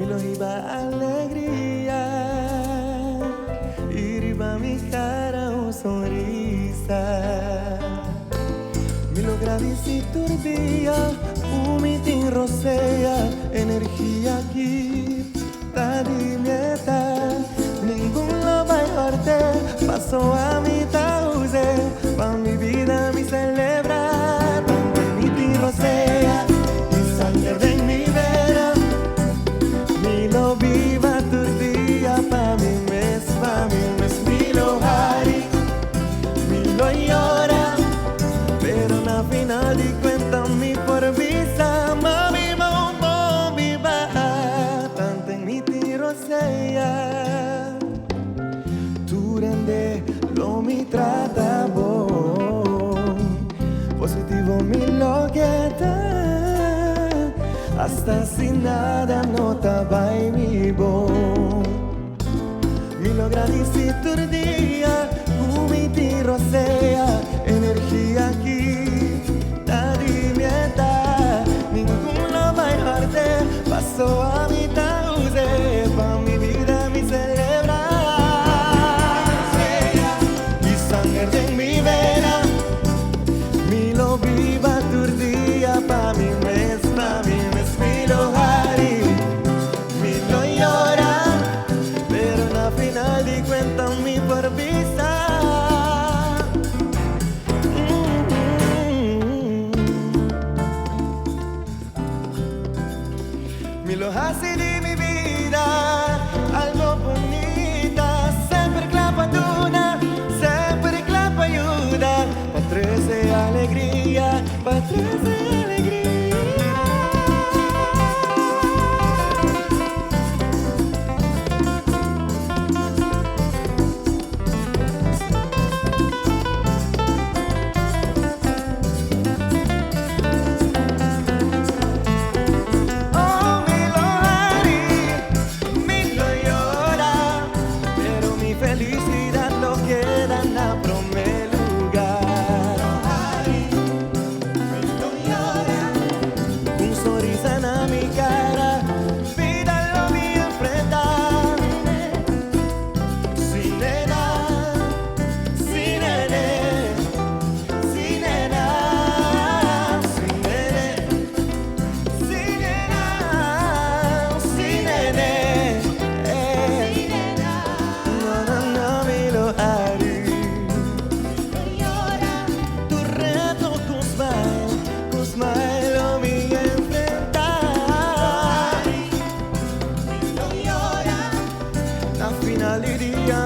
Milo riba alegria e riba mi cara um sorrisa. Milo gradisi turbia, umiti roseia, energia aqui tá de meta. Ninguém lo vai cortar, passou a mitad usé, pa mi vida mi celebrar. Umiti roseia, y sangre de mi vera. Milo viva turbia, pa mi mes, Milo hari, Milo llora. Pero na final di cuenta mi por visa, mami mambo viva, tanta en mi tiro sea. Tu rende lo mi trata bon, positivo mi lo queda, hasta sin nada nota vai mi bon. Mi lo gradisi tu día, mi tiro sea, energia aquí. Paso a mitad usé, pa mi vida mi celebrar. Y sangre en mi vena, Milo viva turdía, pa mi mes, Milo hari, Milo llora, pero en la final di cuenta mi por vista. Milo hace de mi vida algo bonita, sempre clapa duna, sempre clapa ayuda, pa' 13 alegría, pa' 13 alegría. Felicidad no queda en la primer lugar. Un sorriso en mi cara, vida lo vi enfrentar. Sin nena, sin nene, sin nena, sin nene, sin nena, sin nene. Final del día